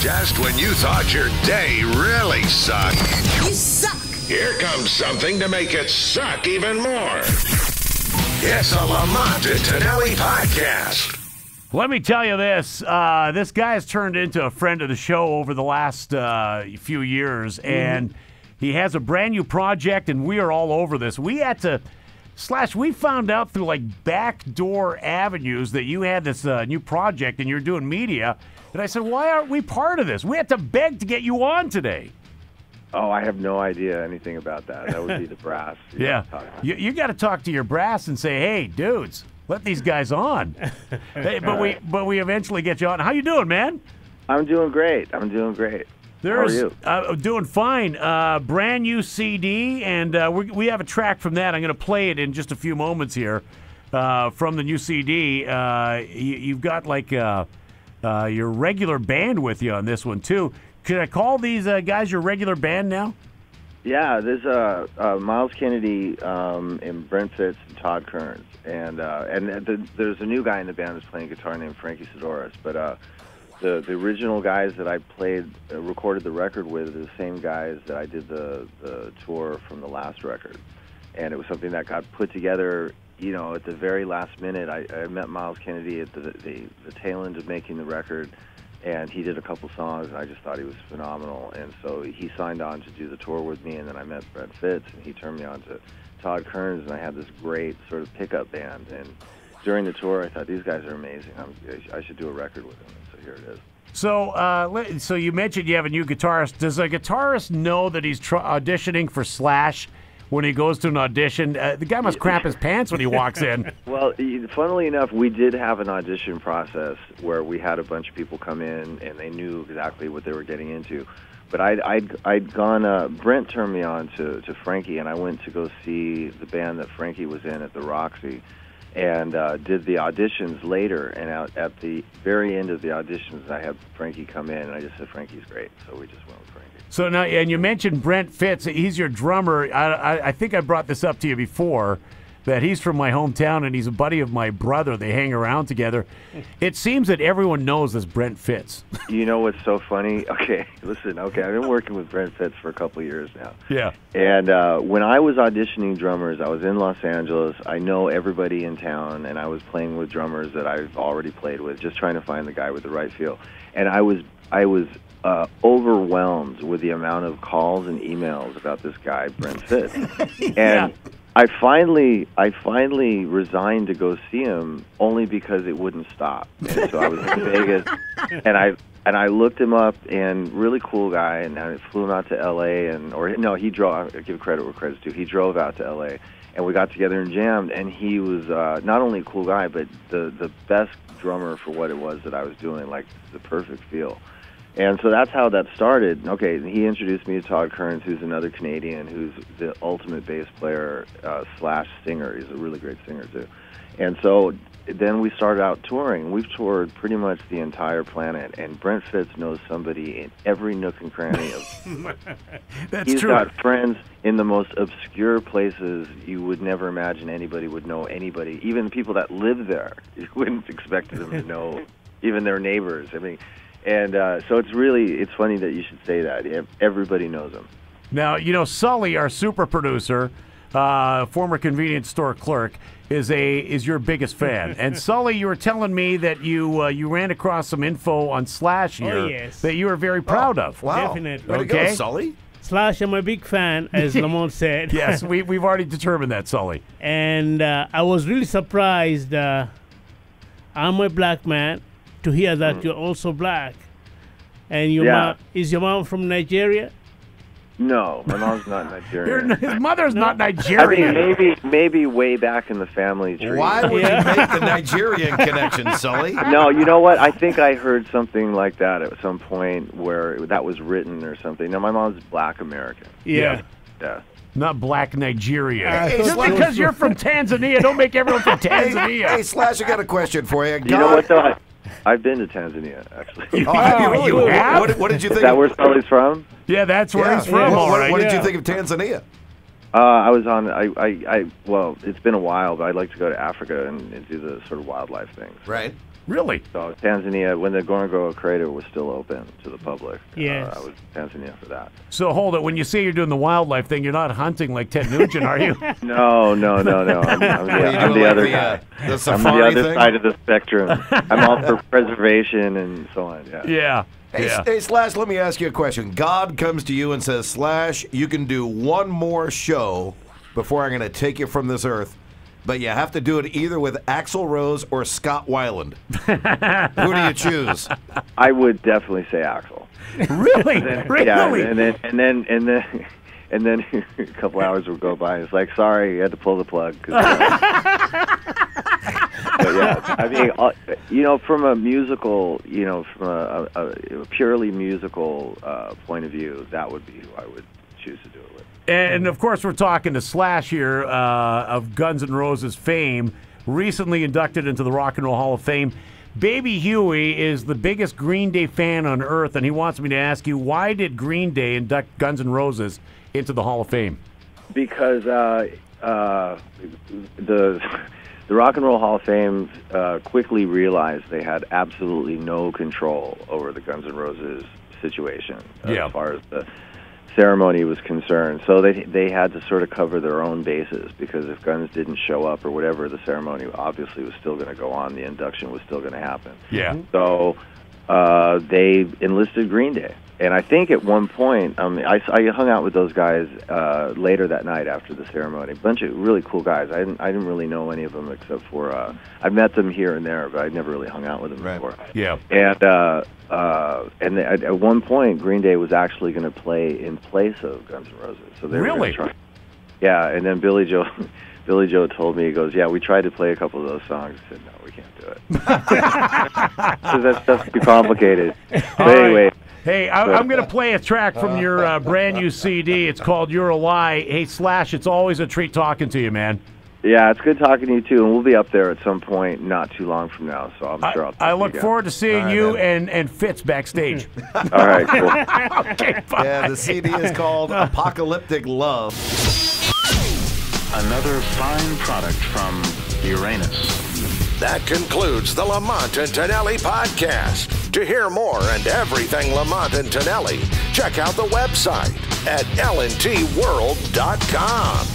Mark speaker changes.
Speaker 1: Just when you thought your day really sucked.
Speaker 2: You suck!
Speaker 1: Here comes something to make it suck even more. It's a Lamont and Tonelli podcast.
Speaker 3: Let me tell you this. This guy has turned into a friend of the show over the last few years, and he has a brand new project, and we are all over this. We had to... Slash, we found out through like backdoor avenues that you had this new project and you're doing media. And I said, why aren't we part of this? We had to beg to get you on today.
Speaker 4: Oh, I have no idea anything about that. That would be the brass.
Speaker 3: Yeah. You got to talk to your brass and say, hey, dudes, let these guys on. Hey, but we eventually get you on. How you doing, man?
Speaker 4: I'm doing great. How are you?
Speaker 3: Doing fine. Brand new CD, and we have a track from that. I'm going to play it in just a few moments here from the new CD. You've got like your regular band with you on this one, too. Could I call these guys your regular band now?
Speaker 4: Yeah, there's Miles Kennedy and Brent Fitz and Todd Kearns. And there's a new guy in the band that's playing guitar named Frankie Sidoris, but... The original guys that I recorded the record with are the same guys that I did the tour from the last record. And it was something that got put together, at the very last minute. I met Miles Kennedy at the tail end of making the record, and he did a couple songs, and I just thought he was phenomenal. And so he signed on to do the tour with me, and then I met Brent Fitz, and he turned me on to Todd Kearns, and I had this great sort of pickup band. And during the tour, I thought, these guys are amazing. I should do a record with them. Here it is.
Speaker 3: So you mentioned you have a new guitarist. Does a guitarist know that he's auditioning for Slash when he goes to an audition? The guy must crap his pants when he walks in.
Speaker 4: Well, funnily enough, we did have an audition process where we had a bunch of people come in and they knew exactly what they were getting into. But I'd gone. Brent turned me on to Frankie, and I went to go see the band that Frankie was in at the Roxy. And did the auditions later, and at the very end of the auditions, I had Frankie come in, and I just said, Frankie's great, so we just went with Frankie.
Speaker 3: So now, and you mentioned Brent Fitz, he's your drummer. I think I brought this up to you before, that he's from my hometown, and he's a buddy of my brother. They hang around together. It seems that everyone knows this Brent Fitz.
Speaker 4: You know what's so funny? Okay, listen, I've been working with Brent Fitz for a couple of years now.
Speaker 3: Yeah.
Speaker 4: And when I was auditioning drummers, I was in Los Angeles. I know everybody in town, and I was playing with drummers that I've already played with, just trying to find the guy with the right feel. And I was overwhelmed with the amount of calls and emails about this guy, Brent Fitz. And I finally resigned to go see him only because it wouldn't stop. And so I was in Vegas, and I looked him up, and really cool guy, and I flew him out to L.A. He drove. I give credit where credit's due. He drove out to L.A. and we got together and jammed. And he was not only a cool guy, but the best drummer for what it was that I was doing, like the perfect feel. And so that's how that started. Okay, he introduced me to Todd Kearns, who's another Canadian, who's the ultimate bass player slash singer. He's a really great singer, too. And so then we started out touring. We've toured pretty much the entire planet, and Brent Fitz knows somebody in every nook and cranny of
Speaker 3: That's
Speaker 4: He's
Speaker 3: true.
Speaker 4: got friends in the most obscure places you would never imagine anybody would know anybody. Even people that live there, you wouldn't expect them to know even their neighbors. I mean... And so it's funny that you should say that. Everybody knows him.
Speaker 3: Now, Sully, our super producer, former convenience store clerk, is your biggest fan. And Sully, you were telling me that you ran across some info on Slash here that you were very proud of.
Speaker 5: Wow.
Speaker 6: Definitely.
Speaker 5: Way to go, Sully.
Speaker 6: Slash, I'm a big fan, as Lamont said.
Speaker 3: Yes, we've already determined that, Sully.
Speaker 6: And I was really surprised. I'm a black man. To hear that you're also black, and is your mom from Nigeria?
Speaker 4: No, my mom's not Nigerian.
Speaker 3: His mother's not Nigerian.
Speaker 4: I mean, maybe way back in the family tree.
Speaker 5: Why would you make the Nigerian connection, Sully?
Speaker 4: No, you know what? I think I heard something like that at some point where that was written or something. No, my mom's black American.
Speaker 6: Yeah.
Speaker 3: Not black Nigerian. Just because you're from Tanzania, don't make everyone from Tanzania.
Speaker 5: Hey, Slash, I got a question for you.
Speaker 4: You know what, though? I've been to Tanzania, actually.
Speaker 5: Oh, have you?
Speaker 3: You have?
Speaker 5: What did you think?
Speaker 4: Is that where Sully's from?
Speaker 3: Yeah, that's where he's from. All right.
Speaker 5: What did you think of Tanzania?
Speaker 4: I was on. Well, it's been a while, but I'd like to go to Africa and do the sort of wildlife things.
Speaker 5: Right.
Speaker 3: Really?
Speaker 4: So Tanzania, when the Ngorongoro crater was still open to the public,
Speaker 6: Yes.
Speaker 4: I was in Tanzania for that.
Speaker 3: So hold it. When you say you're doing the wildlife thing, you're not hunting like Ted Nugent, are you?
Speaker 4: No. I'm the other guy.
Speaker 5: The
Speaker 4: I'm
Speaker 5: safari
Speaker 4: the other
Speaker 5: thing?
Speaker 4: side of the spectrum. I'm all for preservation and so on. Yeah.
Speaker 3: Yeah.
Speaker 5: Hey,
Speaker 3: Yeah.
Speaker 5: hey, Slash, let me ask you a question. God comes to you and says, Slash, you can do one more show before I'm going to take you from this earth, but you have to do it either with Axl Rose or Scott Weiland. Who do you choose?
Speaker 4: I would definitely say Axl.
Speaker 3: Really? Really?
Speaker 4: Yeah, and then a couple hours would go by. And it's like, sorry, you had to pull the plug. But yeah, I mean, from a musical, from a purely musical point of view, that would be who I would choose to do it with.
Speaker 3: And of course, we're talking to Slash here of Guns N' Roses fame, recently inducted into the Rock and Roll Hall of Fame. Baby Huey is the biggest Green Day fan on earth, and he wants me to ask you, why did Green Day induct Guns N' Roses into the Hall of Fame?
Speaker 4: Because the Rock and Roll Hall of Fame quickly realized they had absolutely no control over the Guns N' Roses situation as far as the ceremony was concerned. So they had to sort of cover their own bases, because if Guns didn't show up or whatever, the ceremony obviously was still going to go on. The induction was still going to happen.
Speaker 3: Yeah.
Speaker 4: So they enlisted Green Day. And I think at one point, I hung out with those guys later that night after the ceremony. A bunch of really cool guys. I didn't really know any of them except for I met them here and there, but I'd never really hung out with them before.
Speaker 3: Yeah.
Speaker 4: And at one point, Green Day was actually going to play in place of Guns N' Roses. So they were
Speaker 3: Really?
Speaker 4: gonna try. Yeah. And then Billy Joe told me, he goes, "Yeah, we tried to play a couple of those songs." I said, "No, we can't do it because that stuff's too complicated." But anyway.
Speaker 3: Hey, I'm going to play a track from your brand new CD. It's called You're a Lie. Hey, Slash, it's always a treat talking to you, man.
Speaker 4: Yeah, it's good talking to you, too. And we'll be up there at some point not too long from now, so I'm sure I'll talk
Speaker 3: I
Speaker 4: to you
Speaker 3: look
Speaker 4: again.
Speaker 3: forward to seeing you and Fitz backstage.
Speaker 4: All right, cool.
Speaker 3: Okay, bye.
Speaker 5: Yeah, the CD is called Apocalyptic Love.
Speaker 2: Another fine product from Uranus.
Speaker 1: That concludes the Lamont and Tonelli podcast. To hear more and everything Lamont and Tonelli, check out the website at lntworld.com.